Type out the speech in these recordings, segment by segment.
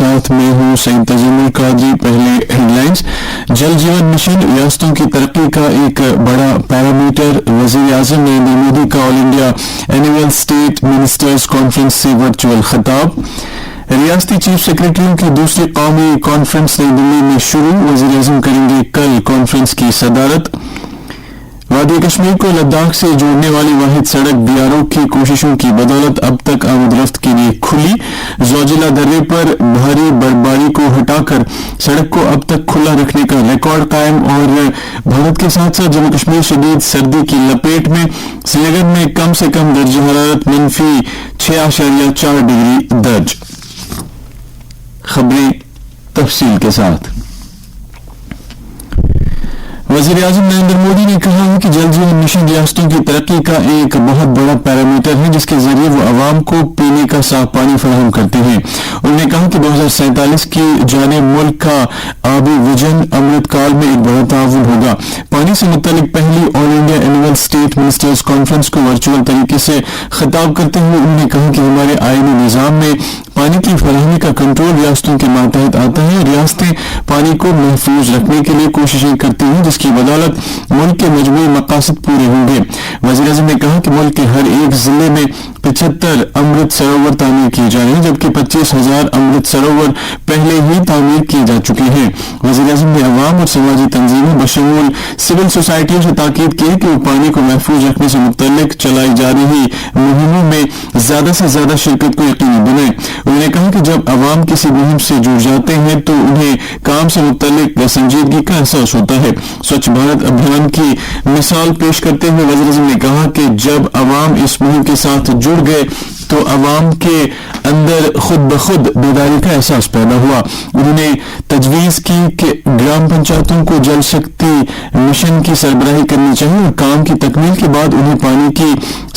ساتھ میں ہوں سعید تجمل قادری. پہلے head lines. Jal Jeevan mission ریاستوں کی ترقی کا ایک بڑا پیرامیٹر. وزیر اعظم نریندر مودی کا all India annual state ministers conference سے ورچوئل خطاب. ریاستی چیف سیکرٹریوں کی دوسری قومی کانفرنس نئی دلی میں شروع. وزیر اعظم کریں گے کل کانفرنس کی صدارت. وادی کشمیر کو لداخ سے جوڑنے والی واحد سڑک BRO کی کوششوں کی بدولت اب تک آمد رفت کے لیے کھلی. زوجلا درے پر بھاری برفباری کو ہٹا کر سڑک کو اب تک کھلا رکھنے کا ریکارڈ قائم. اور بھارت کے ساتھ ساتھ جموں کشمیر شدید سردی کی لپیٹ میں. سری نگر میں کم سے کم درجہ حرارت -6.4 ڈگری درج. خبریں تفصیل کے ساتھ. وزیر اعظم نریندر مودی نے کہا ہے کہ جل جیون مشن ریاستوں کی ترقی کا ایک بہت بڑا پیرامیٹر ہے جس کے ذریعے وہ عوام کو پینے کا صاف پانی فراہم کرتے ہیں. انہوں نے کہا کہ 2047 کی جانب ملک کا آبی ویژن امرت کال میں ایک بڑا تعاون ہوگا. پانی سے متعلق پہلی all India annual state ministers conference کو ورچوئل طریقے سے خطاب کرتے ہوئے انہوں نے کہا کہ ہمارے آئینی نظام میں پانی کی فراہمی کا کنٹرول ریاستوں کے ماتحت آتا ہے. ریاستیں پانی کو محفوظ رکھنے کے لیے کوششیں کرتی ہیں جس کی بدولت ملک کے مجموعی مقاصد پورے ہوں گے. وزیر اعظم نے کہا کہ ملک کے ہر ایک ضلع میں 75 امرت سروور تعمیر کیے جا رہے ہیں جبکہ 25,000 امرت سروور پہلے ہی تعمیر کیے جا چکے ہیں. وزیر اعظم نے عوام اور سماجی تنظیموں بشمول سول سوسائٹیوں سے تاکید کی کہ وہ پانی کو محفوظ رکھنے سے متعلق چلائی جا رہی مہموں میں زیادہ سے زیادہ شرکت کو یقینی بنائیں. انہوں نے کہا کہ جب عوام کسی مہم سے جڑ جاتے ہیں تو انہیں کام سے متعلق سنجیدگی کا احساس ہوتا ہے. سوچھ بھارت ابھیان کی مثال پیش کرتے ہوئے وزیر اعظم نے کہا کہ جب عوام اس مہم کے ساتھ جڑ گئے تو عوام کے اندر خود بخود بیداری کا احساس پیدا ہوا. انہوں نے تجویز کی کہ گرام پنچایتوں کو جل شکتی مشن کی سربراہی کرنی چاہیے اور کام کی تکمیل کے بعد انہیں پانی کی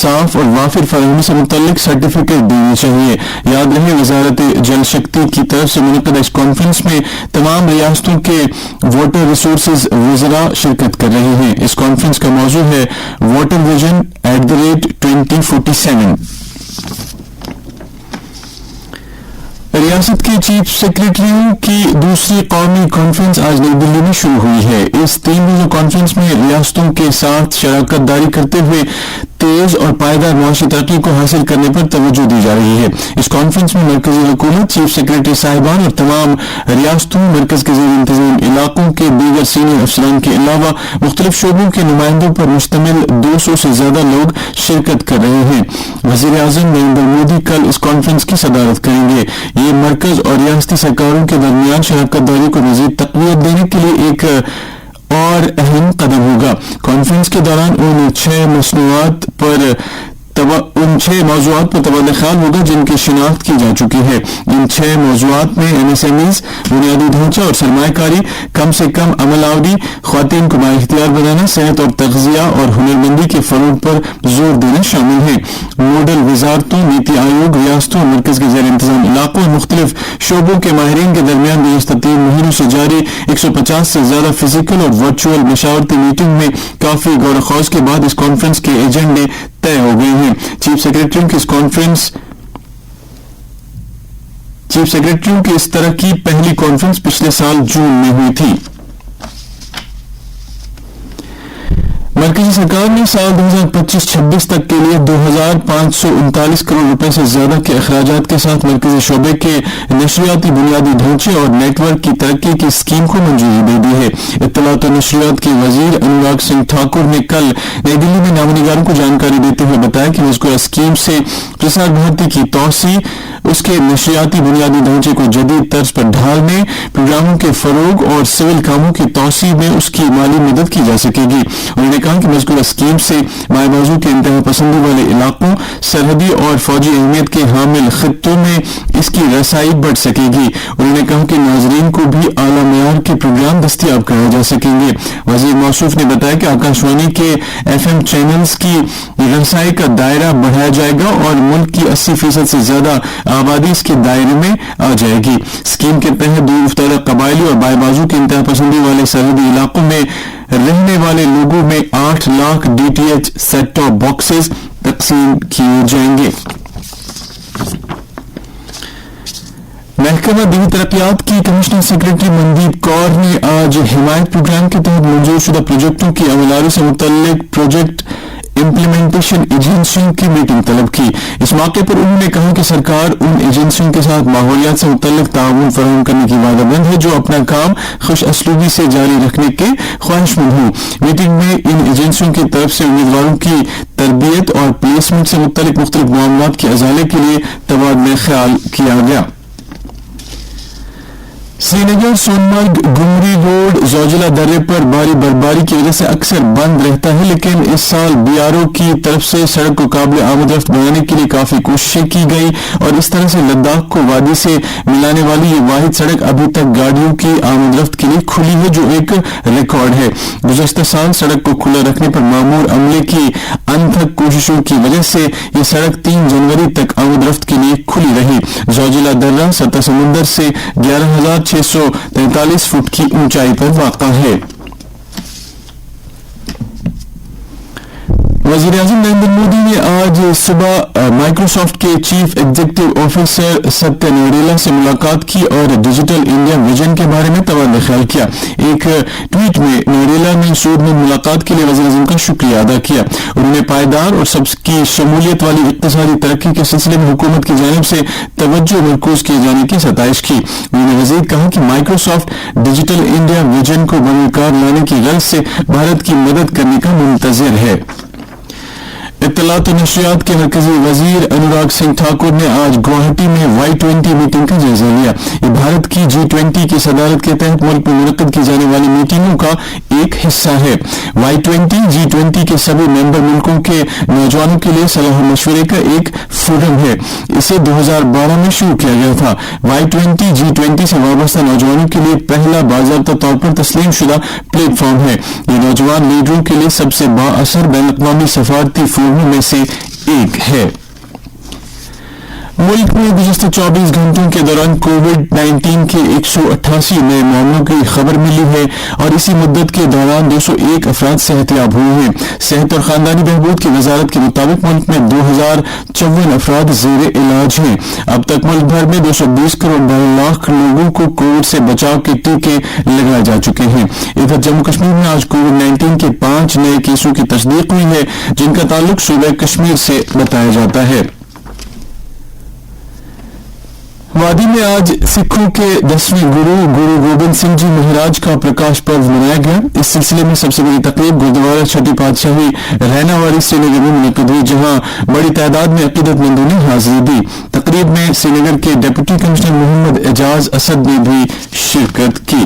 صاف اور وافر فراہمی سے متعلق سرٹیفکیٹ دینی چاہیے. یاد رہے وزارت جل شکتی کی طرف سے منعقدہ اس کانفرنس میں تمام ریاستوں کے واٹر ریسورسز وزراء شرکت کر رہے ہیں. اس کانفرنس کا موضوع ہے واٹر ویژن @2047. ریاست کے چیف سیکرٹریوں کی دوسری قومی کانفرنس آج نئی دلی میں شروع ہوئی ہے. اس 3 روزہ کانفرنس میں ریاستوں کے ساتھ شراکت داری کرتے ہوئے تیز اور پائیدار معاشی ترقی کو حاصل کرنے پر توجہ دی جا رہی ہے. اس کانفرنس میں مرکزی حکومت، چیف سیکرٹری صاحبان اور تمام ریاستوں، مرکز کے زیر انتظام علاقوں کے دیگر سینئر افسران کے علاوہ مختلف شعبوں کے نمائندوں پر مشتمل 200 سے زیادہ لوگ شرکت کر رہے ہیں. وزیر اعظم نریندر مودی کل اس کانفرنس کی صدارت کریں گے. یہ مرکز اور ریاستی سرکاروں کے درمیان شراکت داری کو مزید تقویت دینے کے لیے ایک اور اہم قدم ہوگا. کانفرنس کے دوران ان 6 موضوعات پر تبادلہ خیال ہوگا جن کی شناخت کی جا چکی ہے. ان 6 موضوعات میں MSMEs، بنیادی ڈھانچہ اور سرمایہ کاری، کم سے کم عمل آوری، خواتین کو بااختیار بنانا، صحت اور تغذیہ اور ہنرمندی کے فروغ پر زور دینا شامل ہیں. نوڈل وزارتوں، نیتی آیوگ، ریاستوں اور مرکز کے زیر انتظام علاقوں اور مختلف شعبوں کے ماہرین کے درمیان گزشتہ 3 مہینوں سے جاری 150 سے زیادہ فزیکل اور ورچوئل مشاورتی میٹنگ میں کافی غور و خوض کے بعد اس کانفرنس کے ایجنڈے طے ہو گئے ہیں. چیف سیکرٹریوں کی اس طرح کی پہلی کانفرنس پچھلے سال جون میں ہوئی تھی. مرکزی سرکار نے سال 2025-26 تک کے لیے 2,539 کروڑ روپے سے زیادہ کے اخراجات کے ساتھ مرکزی شعبے کے نشریاتی بنیادی ڈھانچے اور نیٹ ورک کی ترقی کی اسکیم کو منظوری دے دی ہے. اطلاعات و نشریات کے وزیر انوراگ سنگھ ٹھاکر نے کل نئی دلی میں نامہ نگاروں کو جانکاری دیتے ہوئے بتایا کہ مذکورہ اسکیم سے پرسار بھارتی کی توسیع، اس کے نشریاتی بنیادی ڈھانچے کو جدید طرز پر ڈھالنے، پروگراموں کے فروغ اور سول کاموں کی توسیع میں اس کی مالی مدد کی جا سکے گی. انہوں نے کہا کہ مذکورہ اسکیم سے بائیں بازو کے انتہا پسندی والے علاقوں، سرحدی اور فوجی اہمیت کے حامل خطوں میں اس کی رسائی بڑھ سکے گی. انہوں نے کہا کہ ناظرین کو بھی اعلیٰ معیار کے پروگرام دستیاب کرائے جا سکیں گے. وزیر موصوف نے بتایا کہ آکاشوانی کے FM چینلز کی رسائی کا دائرہ بڑھایا جائے گا اور ملک کی 80% سے زیادہ آبادی اس کے دائرے میں آ جائے گی. اسکیم کے تحت دور افتادہ قبائلی اور بائیں بازو کے انتہا پسندی والے سرحدی علاقوں میں رہنے والے لوگوں میں 8 lakh DTH set top boxes تقسیم کیے جائیں گے. محکمہ دیہی ترقیات کی کمشنر سیکرٹری مندیپ کور نے آج حمایت پروگرام کے تحت منظور شدہ پروجیکٹوں کی عملداری سے متعلق پروجیکٹ امپلیمنٹیشن ایجنسیوں کی میٹنگ طلب کی. اس موقع پر انہوں نے کہا کہ سرکار ان ایجنسیوں کے ساتھ ماحولیات سے متعلق تعاون فراہم کرنے کی وعدہ مند ہے جو اپنا کام خوش اسلوبی سے جاری رکھنے کے خواہشمند ہوں. میٹنگ میں ان ایجنسیوں کی طرف سے امیدواروں کی تربیت اور پلیسمنٹ سے متعلق مختلف معاملات کے ازالے کے لیے تبادلہ خیال کیا گیا. سری نگر سونمرگ گمری روڈ زوجلہ درے پر بھاری برفباری کی وجہ سے اکثر بند رہتا ہے، لیکن اس سال بی آر او کی طرف سے سڑک کو قابل آمد رفت بنانے کے لیے کافی کوششیں کی گئی اور اس طرح سے لداخ کو وادی سے ملانے والی یہ واحد سڑک ابھی تک گاڑیوں کی آمد رفت کے لیے کھلی ہے، جو ایک ریکارڈ ہے. گزشتہ سال سڑک کو کھلا رکھنے پر مامور عملے کی انتھک کوششوں کی وجہ سے یہ سڑک 3 جنوری تک آمد رفت کے لیے کھلی رہی. زوجلہ درہ سطح سمندر سے 11,643 فٹ کی اونچائی پر واقع ہے. وزیر اعظم نریندر مودی نے آج صبح مائیکروسافٹ کے چیف ایگزیکٹو آفیسر ستیہ نڈیلا سے ملاقات کی اور ڈیجیٹل انڈیا ویژن کے بارے میں تبادلہ خیال کیا. ایک ٹویٹ میں نڈیلا نے سود میں ملاقات کے لیے وزیر اعظم کا شکریہ ادا کیا. انہوں نے پائیدار اور سب کی شمولیت والی اقتصادی ترقی کے سلسلے میں حکومت کی جانب سے توجہ مرکوز کیے جانے کی ستائش کی. انہوں نے مزید کہا کہ مائیکروسافٹ ڈیجیٹل انڈیا ویژن کو بروکار لانے کی غرض سے بھارت کی مدد کرنے کا منتظر ہے. اطلاعات و نشریات کے مرکزی وزیر انوراگ سنگھ ٹھاکر نے آج گوہاٹی میں Y20 میٹنگ کا جائزہ لیا. یہ بھارت کی G20 کی صدارت کے تحت ملک میں منعقد کی جانے والی میٹنگوں کا ایک حصہ ہے. Y20 G20 کے سبھی ممبر ملکوں کے نوجوانوں کے لیے صلاح مشورے کا ایک فورم ہے. اسے 2012 میں شروع کیا گیا تھا. Y20 G20 سے وابستہ نوجوانوں کے لیے پہلا باضابطہ طور پر تسلیم شدہ پلیٹ فارم ہے. یہ نوجوان لیڈروں کے لیے سب سے با اثر بین الاقوامی سفارتی فورموں میں سے ایک ہے. ملک میں گزشتہ 24 گھنٹوں کے دوران کووڈ-19 کے 188 نئے معاملوں کی خبر ملی ہے اور اسی مدت کے دوران 201 افراد صحت یاب ہوئے ہیں. صحت اور خاندانی بہبود کی وزارت کے مطابق ملک میں 2054 افراد زیر علاج ہیں. اب تک ملک بھر میں 220 کروڑ 12 لاکھ لوگوں کو کووڈ سے بچاؤ کے ٹیکے لگائے جا چکے ہیں. ادھر جموں کشمیر میں آج کووڈ-19 کے 5 نئے کیسوں کی تصدیق ہوئی ہے جن کا تعلق صوبہ کشمیر سے بتایا جاتا ہے. وادی میں آج سکھوں کے 10ویں گرو گوبند سنگھ جی مہاراج کا پرکاش پرو منایا گیا. اس سلسلے میں سب سے بڑی تقریب گردوارہ چھٹی پادشاہی رہنا والی سری نگر میں منعقد ہوئی جہاں بڑی تعداد میں عقیدت مندوں نے حاضری دی. تقریب میں سری نگر کے ڈپٹی کمشنر محمد اعجاز اسد نے بھی شرکت کی.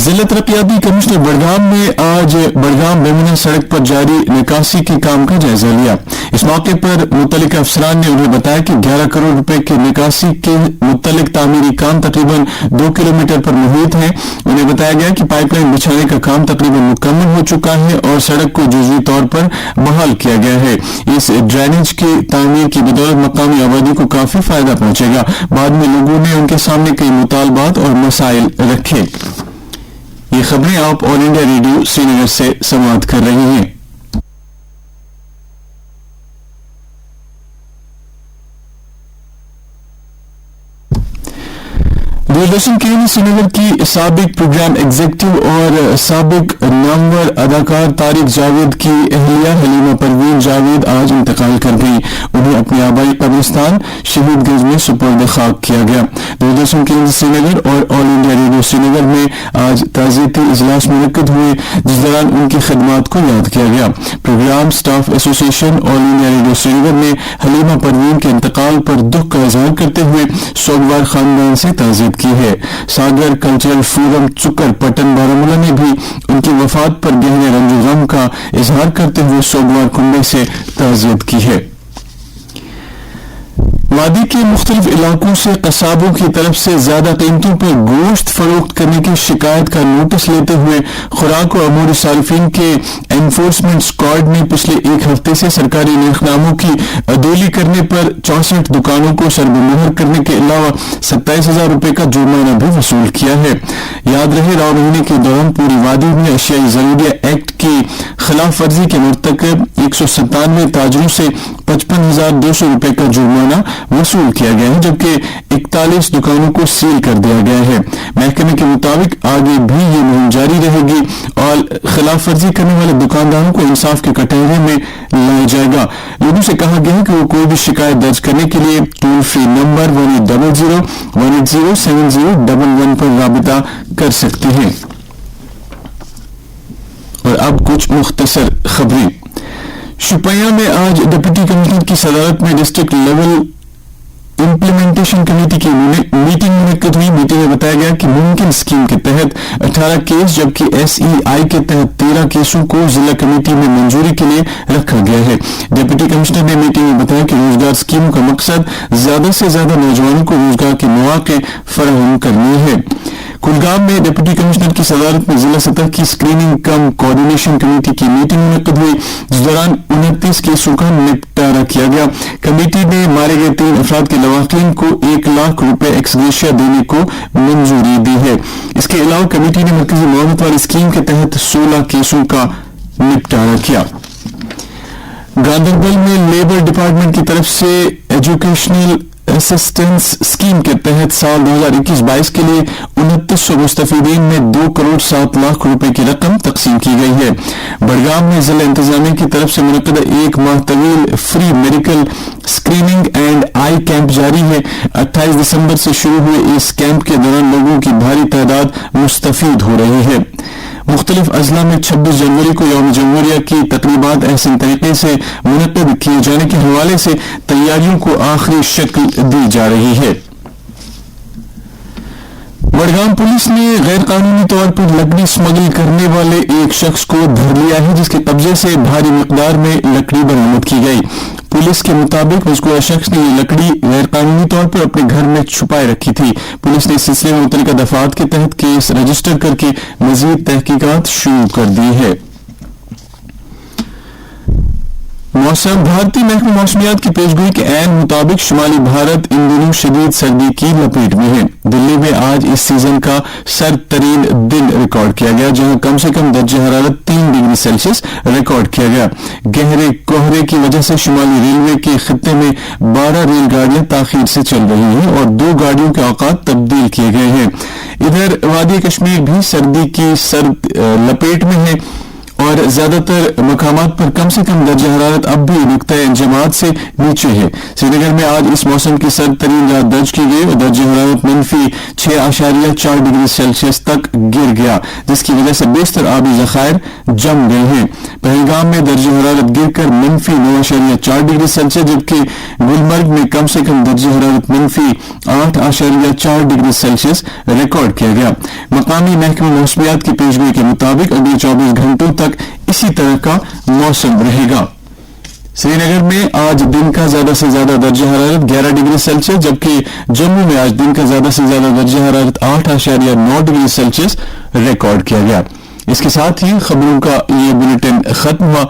ضلع ترقیاتی کمشنر بڑگام نے آج بڑگام بیمنا سڑک پر جاری نکاسی کے کام کا جائزہ لیا. اس موقع پر متعلقہ افسران نے انہیں بتایا کہ 11 کروڑ روپے کے نکاسی کے متعلق تعمیری کام تقریباً 2 کلومیٹر پر محیط ہے. انہیں بتایا گیا کہ پائپ لائن بچھانے کا کام تقریباً مکمل ہو چکا ہے اور سڑک کو جزوی طور پر بحال کیا گیا ہے. اس ڈرینیج کی تعمیر کی بدولت مقامی آبادی کو کافی فائدہ پہنچے گا. بعد میں لوگوں نے ان کے سامنے کئی مطالبات اور مسائل رکھے. یہ خبریں آپ آل انڈیا ریڈیو سری نگر سے سماعت کر رہے ہیں. دوردرشن کے لیے سری نگر کی سابق پروگرام ایگزیکٹو اور سابق نامور اداکار طارق جاوید کی اہلیہ حلیمہ پروین جاوید آج انتقال کر گئی. انہیں اپنے آبائی قبرستان شہید گنج میں سپرد خاک کیا گیا. دوردرشن کے لیے سری نگر اور آل انڈیا ریڈیو سری نگر میں آج تعزیتی اجلاس منعقد ہوئے جس دوران ان کی خدمات کو یاد کیا گیا. پروگرام سٹاف ایسوسی ایشن آل انڈیا ریڈیو سری نگر نے حلیمہ پروین کے انتقال پر دکھ کا اظہار کرتے ہوئے سوگوار خاندان سے تعزیت کی ہے. ساگر کلچرل فورم چکر پٹن بارامولہ نے بھی ان کی وفات پر گہرے رنج و غم کا اظہار کرتے ہوئے سوگوار کنبے سے تعزیت کی ہے. وادی کے مختلف علاقوں سے قصابوں کی طرف سے زیادہ قیمتوں پر گوشت فروخت کرنے کی شکایت کا نوٹس لیتے ہوئے خوراک و امور صارفین کے انفورسمنٹ اسکواڈ نے پچھلے ایک ہفتے سے سرکاری نرخ ناموں کی عدولی کرنے پر 64 دکانوں کو سرب مہر کرنے کے علاوہ 27,000 روپے کا جرمانہ بھی وصول کیا ہے. یاد رہے راؤ مہینے کے دوران پوری وادی میں اشیائی ضروریہ ایکٹ کی خلاف ورزی کے مرتکب 197 تاجروں سے 55,200 روپے کا جرمانہ وصول کیا گیا ہے، جبکہ 41 دکانوں کو سیل کر دیا گیا ہے۔ محکمے کے مطابق آگے بھی یہ مہم جاری رہے گی اور خلاف ورزی کرنے والے دکانداروں کو انصاف کے کٹہرے میں لایا جائے گا۔ لوگوں سے کہا گیا ہے کہ وہ کوئی بھی شکایت درج کرنے کے لیے ٹول فری نمبر 1800-180-7011 پر رابطہ کر سکتے ہیں۔ اور اب کچھ مختصر خبریں۔ شوپیاں میں آج ڈپٹی کمشنر کی صدارت میں ڈسٹرکٹ لیول امپلیمنٹیشن کمیٹی کی میٹنگ منعقد ہوئی۔ میٹنگ میں بتایا گیا کہ ممکن اسکیم کے تحت 18 کیس جبکہ SEI کے تحت 13 کیسوں کو ضلع کمیٹی میں منظوری کے لیے رکھا گیا ہے۔ ڈپٹی کمشنر نے میٹنگ میں بتایا کہ روزگار اسکیموں کا مقصد زیادہ سے زیادہ نوجوانوں کو روزگار کے مواقع فراہم کرنے ہے۔ کلگام میں ڈپٹی کمشنر کی صدارت میں ضلع سطح کی اسکریننگ کم کوآرڈینیشن کمیٹی کی میٹنگ منعقد ہوئی، جس دوران 29 کیسوں کا نپٹارہ کیا گیا۔ کمیٹی نے مارے گئے 3 افراد کے لواحقین کو 1 لاکھ روپے ایکس گریشیا دینے کو منظوری دی ہے۔ اس کے علاوہ کمیٹی نے مرکزی معاونت والی اسکیم کے تحت 16 کیسوں کا نپٹارہ کیا۔ گاندربل میں لیبر ڈپارٹمنٹ کی طرف سے ایجوکیشنل اسسٹنس اسکیم کے تحت سال 2021-22 کے لیے 2900 مستفیدین میں 2 کروڑ 7 لاکھ روپے کی رقم تقسیم کی گئی ہے۔ بڑگام میں ضلع انتظامیہ کی طرف سے منعقدہ 1 ماہ طویل free medical screening and I camp جاری ہے۔ 28 دسمبر سے شروع ہوئے اس کیمپ کے دوران لوگوں کی بھاری تعداد مستفید ہو رہی ہے۔ مختلف اضلاع میں 26 جنوری کو یوم جمہوریہ کی تقریبات احسن طریقے سے منعقد کیے جانے کے حوالے سے تیاریوں کو آخری شکل دی جا رہی ہے۔ بڑگام پولیس نے غیر قانونی طور پر لکڑی اسمگل کرنے والے ایک شخص کو دھر لیا ہے، جس کے قبضے سے بھاری مقدار میں لکڑی برآمد کی گئی۔ پولیس کے مطابق مذکورہ شخص نے یہ لکڑی غیر قانونی طور پر اپنے گھر میں چھپائے رکھی تھی۔ پولیس نے اس سلسلے میں متعلقہ دفعات کے تحت کیس رجسٹر کر کے مزید تحقیقات شروع کر دی ہے۔ موسم بھارتی محکمہ موسمیات کی پیشگوئی کے عین مطابق شمالی بھارت ان دنوں شدید سردی کی لپیٹ میں ہے۔ دلی میں آج اس سیزن کا سرد ترین دن ریکارڈ کیا گیا، جہاں کم سے کم درجہ حرارت 3 ڈگری سیلسیس ریکارڈ کیا گیا۔ گہرے کوہرے کی وجہ سے شمالی ریلوے کے خطے میں 12 ریل گاڑیاں تاخیر سے چل رہی ہیں اور 2 گاڑیوں کے اوقات تبدیل کیے گئے ہیں۔ ادھر وادی کشمیر بھی سردی کی سرد لپیٹ میں ہے اور زیادہ تر مقامات پر کم سے کم درجہ حرارت اب بھی نقطۂ انجماد سے نیچے ہے۔ سری نگر میں آج اس موسم کی سرد ترین رات درج کی گئی اور درجہ حرارت -6.4 ڈگری سیلسیس تک گر گیا، جس کی وجہ سے بیشتر آبی ذخائر جم گئے ہیں۔ پہلگام میں درجہ حرارت گر کر -9.4 ڈگری سیلسیس، جبکہ گلمرگ میں کم سے کم درجہ حرارت -8.4 ڈگری سیلسیس ریکارڈ کیا گیا۔ مقامی محکمہ موسمیات کی پیشگوئی کے مطابق اگلے 24 گھنٹوں تک اسی طرح کا موسم رہے گا۔ سری نگر میں آج دن کا زیادہ سے زیادہ درجہ حرارت 11 ڈگری سیلسیس، جبکہ جموں میں آج دن کا زیادہ سے زیادہ درجہ حرارت 8.9 ڈگری سیلسیس ریکارڈ کیا گیا۔ اس کے ساتھ ہی خبروں کا یہ بلیٹن ختم ہوا۔